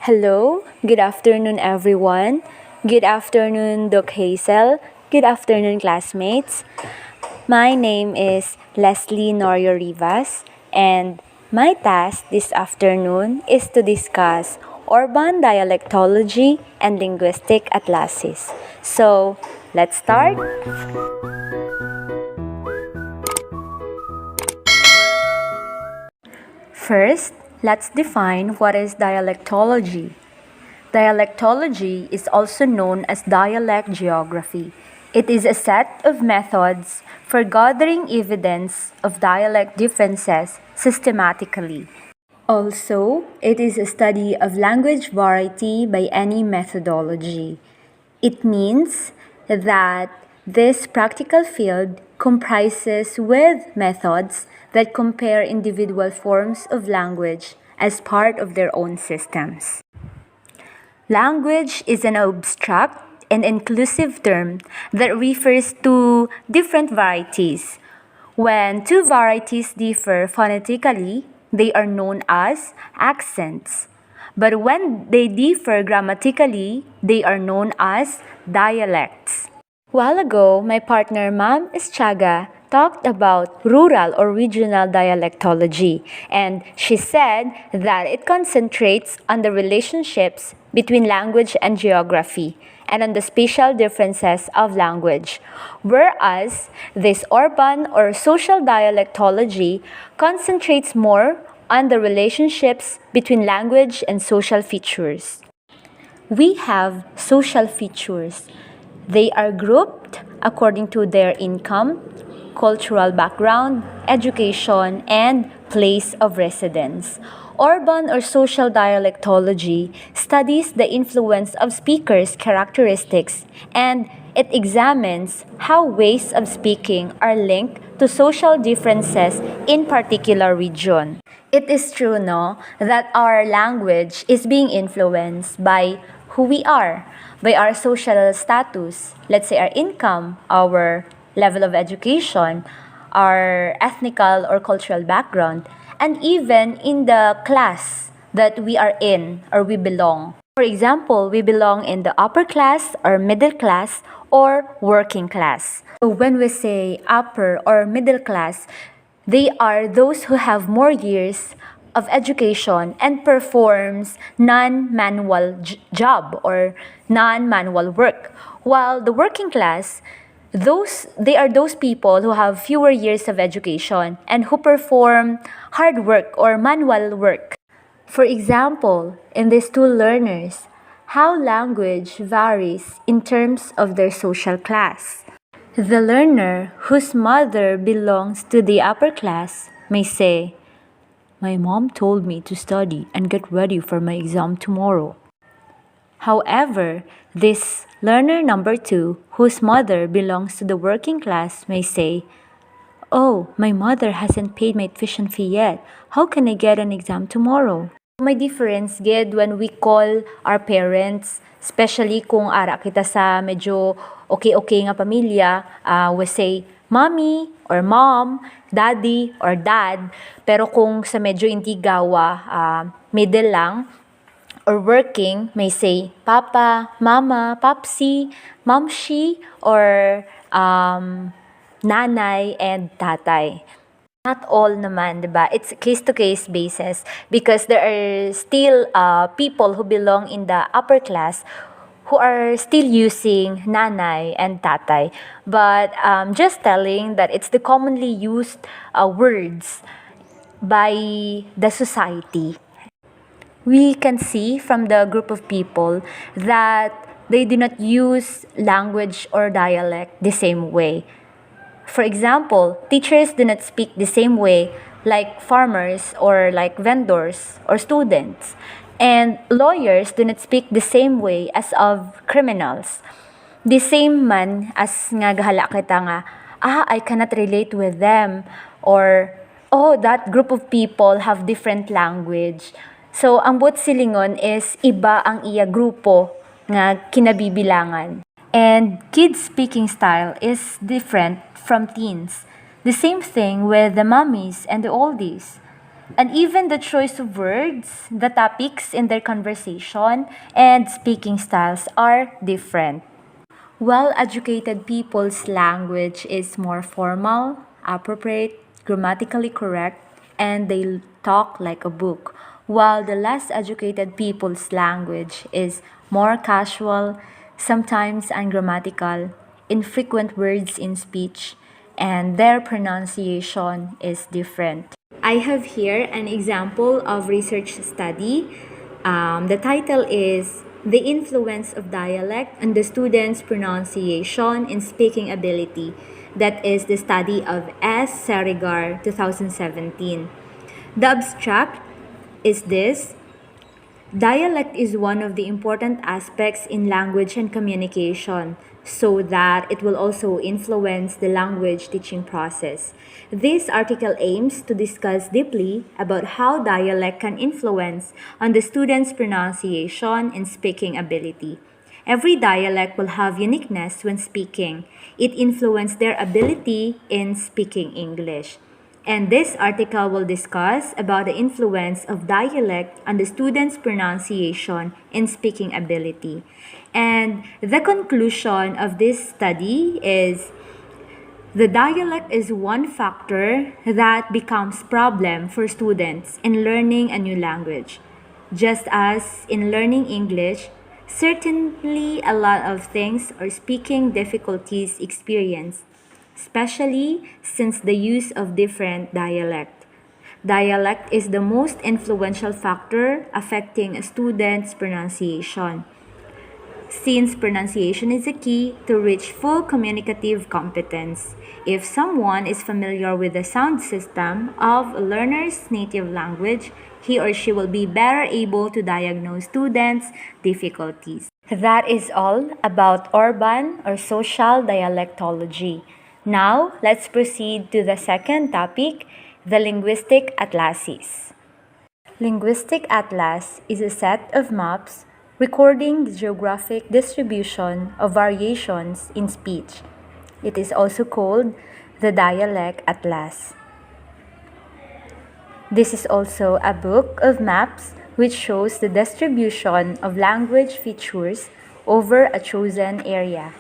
Hello, good afternoon everyone. Good afternoon, Doc Hazel. Good afternoon, classmates. My name is Leslie Norio Rivas, and my task this afternoon is to discuss urban dialectology and linguistic atlases. So, let's start. First, let's define what is dialectology. Dialectology is also known as dialect geography. It is a set of methods for gathering evidence of dialect differences systematically. Also, it is a study of language variety by any methodology. It means that this practical field comprises with methods that compare individual forms of language as part of their own systems. Language is an abstract and inclusive term that refers to different varieties. When two varieties differ phonetically, they are known as accents. But when they differ grammatically, they are known as dialects. While ago, my partner Ma'am Estraga talked about rural or regional dialectology, and she said that it concentrates on the relationships between language and geography and on the spatial differences of language, whereas this urban or social dialectology concentrates more on the relationships between language and social features. We have social features. They are grouped according to their income, cultural background, education, and place of residence. Urban or social dialectology studies the influence of speakers' characteristics, and it examines how ways of speaking are linked to social differences in particular region. It is true, no, that our language is being influenced by who we are, by our social status, let's say our income, our level of education, our ethnical or cultural background, and even in the class that we are in or we belong. For example, we belong in the upper class or middle class or working class. So when we say upper or middle class, they are those who have more years of education and performs non-manual job or non-manual work. While the working class, they are those people who have fewer years of education and who perform hard work or manual work. For example, in these two learners, how language varies in terms of their social class. The learner whose mother belongs to the upper class may say, "My mom told me to study and get ready for my exam tomorrow." However, this learner number 2, whose mother belongs to the working class, may say, "Oh, my mother hasn't paid my tuition fee yet. How can I get an exam tomorrow?" May difference gid when we call our parents, especially kung ara kita sa medyo okay nga pamilya, we say mommy or mom, daddy or dad. Pero kung sa medyo hindi gawa, middle lang, or working, may say papa, mama, papsi, mamshi, or nanay and tatay. Not all naman, diba? It's case-to-case basis because there are still people who belong in the upper class who are still using nanay and tatay. But just telling that it's the commonly used words by the society. We can see from the group of people that they do not use language or dialect the same way. For example, teachers do not speak the same way like farmers or like vendors or students. And lawyers do not speak the same way as of criminals. The same man as nga gahala kita nga, I cannot relate with them, or oh, that group of people have different language. So, ang buot silingon is iba ang iya grupo nga kinabibilangan. And kids' speaking style is different from teens. The same thing with the mommies and the oldies. and even the choice of words, the topics in their conversation, and speaking styles are different. Well-educated people's language is more formal, appropriate, grammatically correct, and they talk like a book, while the less educated people's language is more casual, sometimes ungrammatical, infrequent words in speech, and their pronunciation is different. I have here an example of research study. The title is The Influence of Dialect on the Student's Pronunciation and Speaking Ability. That is the study of S. Serigar, 2017. The abstract is this: dialect is one of the important aspects in language and communication, so that it will also influence the language teaching process. This article aims to discuss deeply about how dialect can influence on the student's pronunciation and speaking ability. Every dialect will have uniqueness when speaking. It influences their ability in speaking English. And this article will discuss about the influence of dialect on the student's pronunciation and speaking ability. And the conclusion of this study is the dialect is one factor that becomes problem for students in learning a new language. Just as in learning English, certainly a lot of things or speaking difficulties experienced, especially since the use of different dialect. Dialect is the most influential factor affecting a student's pronunciation, since pronunciation is a key to reach full communicative competence. If someone is familiar with the sound system of a learner's native language, he or she will be better able to diagnose students' difficulties. That is all about urban or social dialectology. Now, let's proceed to the second topic, the Linguistic Atlases. Linguistic Atlas is a set of maps recording the geographic distribution of variations in speech. It is also called the Dialect Atlas. This is also a book of maps which shows the distribution of language features over a chosen area.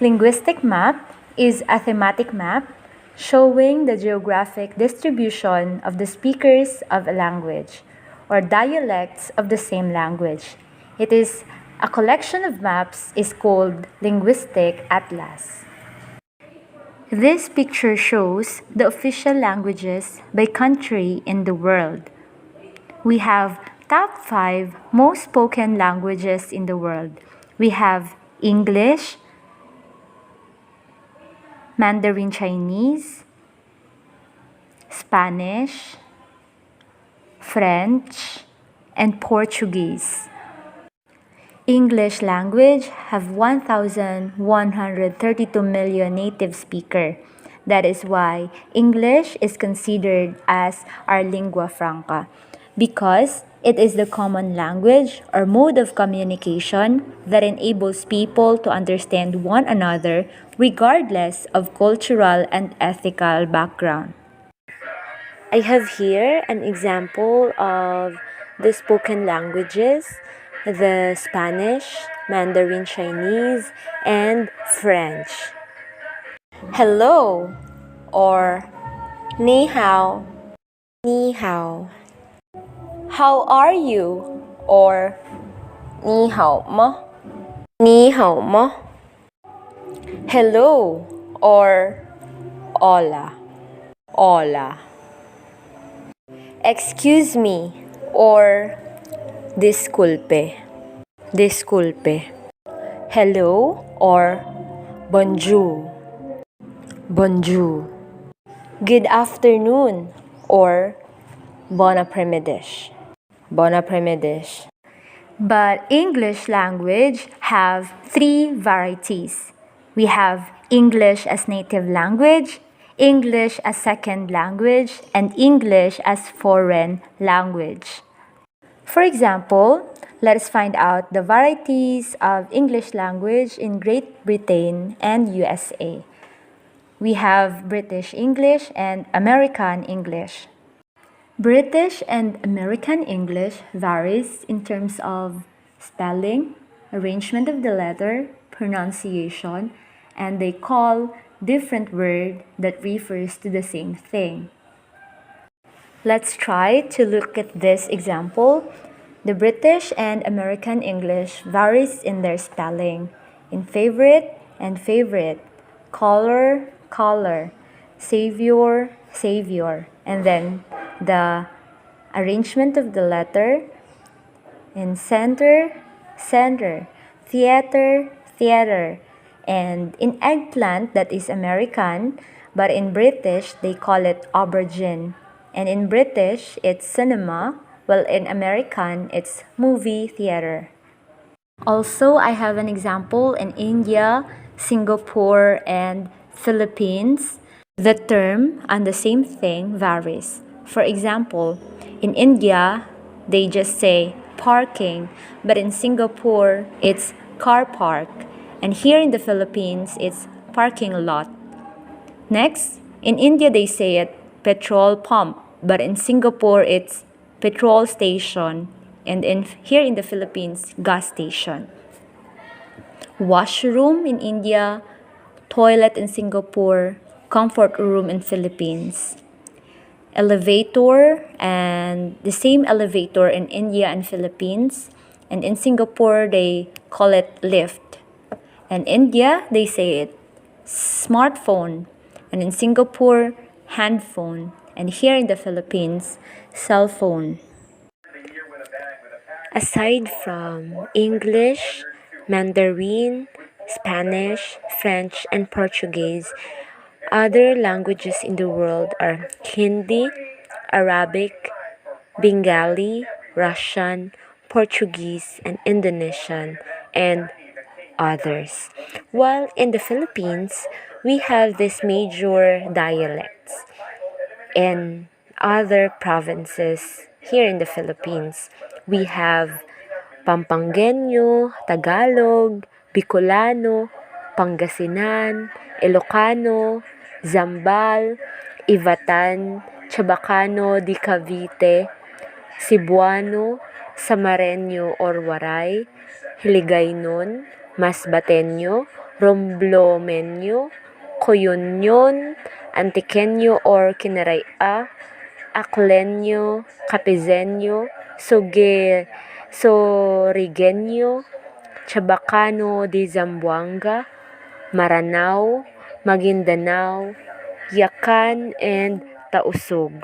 Linguistic map is a thematic map showing the geographic distribution of the speakers of a language or dialects of the same language. It is a collection of maps is called Linguistic Atlas. This picture shows the official languages by country in the world. We have top 5 most spoken languages in the world. We have English, Mandarin Chinese, Spanish, French, and Portuguese. English language have 1,132 million native speakers. That is why English is considered as our lingua franca, because it is the common language or mode of communication that enables people to understand one another regardless of cultural and ethical background. I have here an example of the spoken languages, the Spanish, Mandarin Chinese, and French. Hello or ni hao, ni hao. How are you or ni hao mo, ni hao mo. Hello or hola, hola. Excuse me or disculpe, disculpe. Hello or bonjour, bonjour. Good afternoon or bon après-midi, bon après-midi. But English language have 3 varieties. We have English as native language, English as second language, and English as foreign language. For example, let us find out the varieties of English language in Great Britain and USA. We have British English and American English. British and American English varies in terms of spelling, arrangement of the letter, pronunciation, and they call different word that refers to the same thing. Let's try to look at this example. The British and American English varies in their spelling, in favorite and favorite, color, color, savior, savior, and then the arrangement of the letter in center, center, theater, theater, and in eggplant, that is American, but in British they call it aubergine. And in British it's cinema, while in American it's movie theater. Also, I have an example in India, Singapore, and Philippines. The term and the same thing varies. For example, in India, they just say parking, but in Singapore, it's car park. And here in the Philippines, it's parking lot. Next, in India, they say it petrol pump, but in Singapore, it's petrol station. And here in the Philippines, gas station. Washroom in India, toilet in Singapore, comfort room in Philippines. Elevator, and the same elevator in India and Philippines. And in Singapore, they call it lift. And India, they say it smartphone. And in Singapore, handphone. And here in the Philippines, cell phone. Aside from English, Mandarin, Spanish, French, and Portuguese, other languages in the world are Hindi, Arabic, Bengali, Russian, Portuguese, and Indonesian, and others. While in the Philippines, we have these major dialects. In other provinces here in the Philippines, we have Pampangueño, Tagalog, Bicolano, Pangasinan, Ilocano, Zambal, Ivatan, Chabacano di Cavite, Cebuano, Samareño or Waray, Hiligaynon, Masbateño, Romblomeño, Coyunyon, Antiqueño or Kinaraya, Acleño, Capizeño, Sorigeño, Chabacano de Zamboanga, Maranao, Maguindanao, Yakan, and Tausug.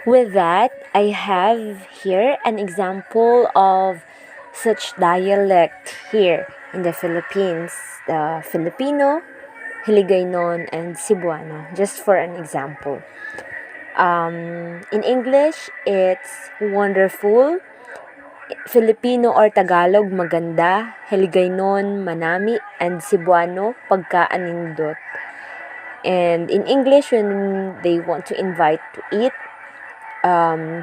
With that, I have here an example of such dialect here in the Philippines, the Filipino, Hiligaynon, and Cebuano, just for an example. In English, it's wonderful. Filipino or Tagalog, maganda. Hiligaynon, manami. And Cebuano, pagkaanindot. And in English, when they want to invite to eat,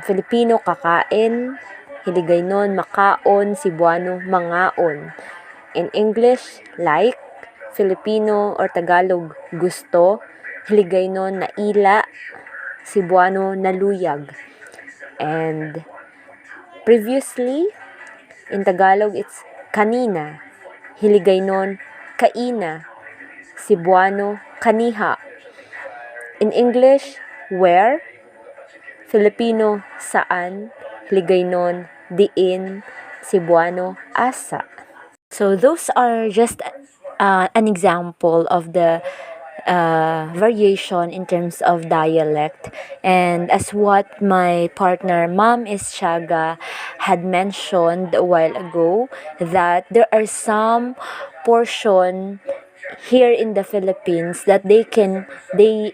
Filipino, kakain. Hiligaynon, makaon. Cebuano, mangaon. In English, like. Filipino or Tagalog, gusto. Hiligaynon, naila. Cebuano, naluyag. And previously, in Tagalog, it's kanina. Hiligaynon, kaina. Cebuano, kaniha. In English, where. Filipino, saan. Hiligaynon, diin. Cebuano, asa. So those are just an example of the variation in terms of dialect. And as what my partner Ma'am Ischaga had mentioned a while ago, that there are some portion here in the Philippines that they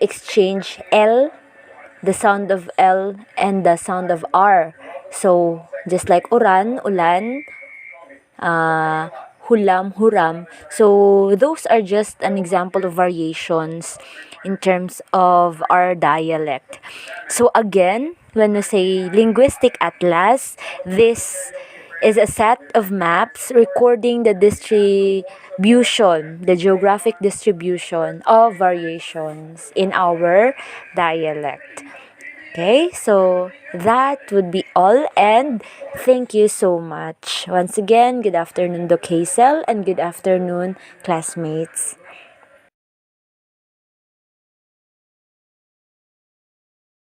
exchange L, the sound of L, and the sound of R. So just like uran, ulan, hulam, huram. So those are just an example of variations in terms of our dialect. So again, when we say linguistic atlas, this is a set of maps recording the distribution, the geographic distribution of variations in our dialect. Okay, so that would be all, and thank you so much. Once again, good afternoon, Doc Hazel, and good afternoon, classmates.